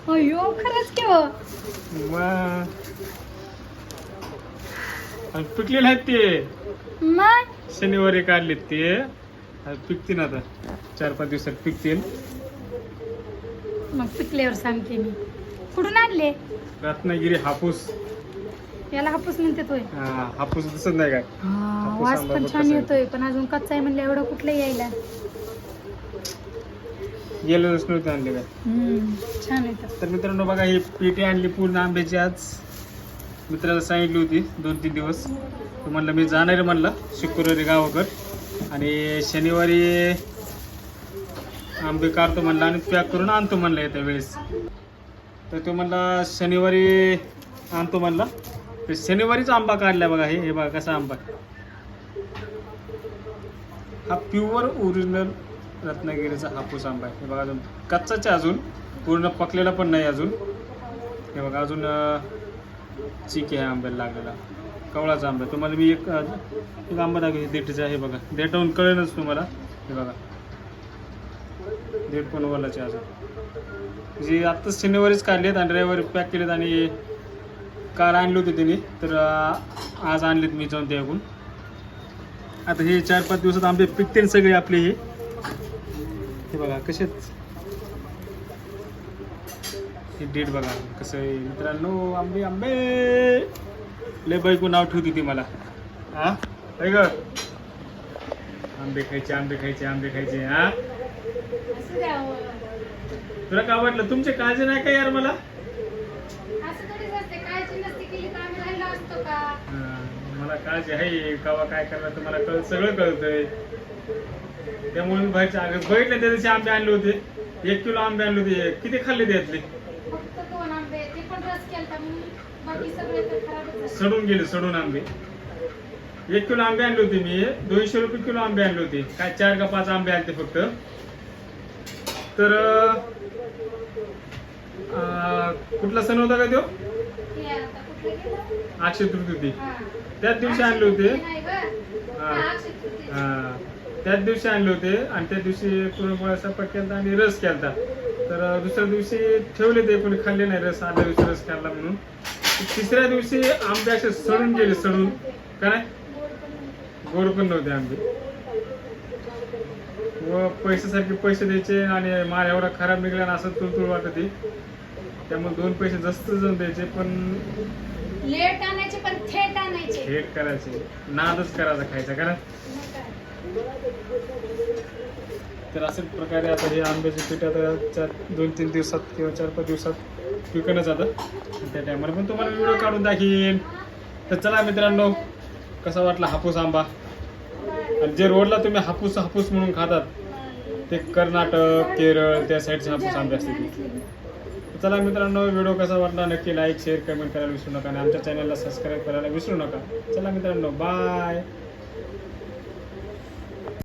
अयो खरंच की हो. मग आणि पिकलेले आहेत ते मग शनिवारी काढलेत ते आणि पिकतील आता 4-5 दिवसात पिकतील. मग पिकल्यावर सांगते मी. कुठून आणले? रत्नागिरी हापूस. याला हापूस म्हणते तोय. हापूस दिसत नाही काय? हापूस वास आंबा पण बघ छान कसा आहे. येतोय, पण अजून कच्चा आहे म्हणलं एवढं कुठलं यायला. गेलोच नव्हते आणले काय. छान येतं. तर मित्रांनो बघा ही पेटी आणली पूर्ण आंब्याची आज. मित्राला सांगितली होती 2-3 दिवस. तो म्हणलं मी जाणार आहे म्हणलं शुक्रवारी गावाकडं आणि शनिवारी आंबे काढतो म्हणलं आणि पॅक करून आणतो म्हणलं येत्या वेळेस. तर तो म्हणला शनिवारी आणतो म्हणला. तर शनिवारीच आंबा काढला बघा. हे बघा कसा आंबा. हा प्युअर ओरिजिनल रत्नागिरीचा हापूस आंबा आहे. हे बघा अजून कच्चाच आहे, अजून पूर्ण पकलेला पण नाही अजून. हे बघा अजून चिक आहे आंब्याला लागलेला. कवळाचा आंबा. तुम्हाला मी एक आंबा दाखवतो देठीचा. आहे बघा, देठावून कळेलच तुम्हाला. हे बघा देठ पण वलाचे अजून. जे आत्ताच शनिवारीच काढलेत आणि रविवारी पॅक केलेत आणि काल आणले होते त्यांनी. तर आज आणलेत मी जाऊन त्याकडून. आता हे 4-5 दिवसात आंबे पिकतील सगळे आपले. हे बघा कसेच हे डेट बघा कसं आहे मित्रांनो. आंबे आंबे लय बायको नाव ठेवती ती मला. हा काय ग? आंबे खायचे आंबे खायचे आंबे खायचे. हा तुला काय वाटलं? तुमचे काळजी नाही का यार मला? मला काळजी आहे. कावा काय करणार तुम्हाला सगळं कळतंय. त्यामुळे मी बाहेरच्या आगत बघितलं त्या दिवशी आंबे आणले होते. 1 किलो आंबे आणले होते. किती खाल्ले त्यातले? सडून गेले सडून आंबे. 1 किलो आंबे आणले होते मी. 200 रुपये किलो आंबे आणले होते. काय 4 का 5 आंबे आणते फक्त. तर कुठला सण होता का तो? अक्षय तृतीय. त्याच दिवशी आणले होते. त्याच दिवशी आणले होते आणि त्या दिवशी पुरणपोळ्या स्वयंपाक केला आणि रस केला. तर दुसऱ्या दिवशी ठेवले ते, कोणी खाल्ले नाही रस. आदल्या दिवशी रस खाल्ला म्हणून. तिसऱ्या दिवशी आंबे असे सडून गेले सडून. काय गोड पण नव्हते आंबे. व पैशासारखे पैसे द्यायचे आणि माल एवढा खराब निघाला असं तुळतुळ वाटत. त्यामुळे 2 पैसे जास्त जण द्यायचे पण लेट आणायचे पण थेट आणायचे. थेट करायचे. नादच करायचा खायचा कारण. तर अशाच प्रकारे आता हे आंब्याचे पीठ आता 2-3 दिवसात किंवा 4-5 दिवसात विकणं जातं. त्या टायमाला पण तुम्हाला व्हिडिओ काढून दाखवीन. तर चला मित्रांनो, कसा वाटला हापूस आंबा? आणि जे रोडला तुम्ही हापूस हापूस म्हणून खातात ते कर्नाटक केरळ त्या साईडचे हापूस आंबे असते. चला मित्रांनो, व्हिडिओ कसा वाटला नक्की लाईक शेअर कमेंट करायला विसरू नका आणि आमच्या चॅनलला सबस्क्राईब करायला विसरू नका. चला मित्रांनो, बाय.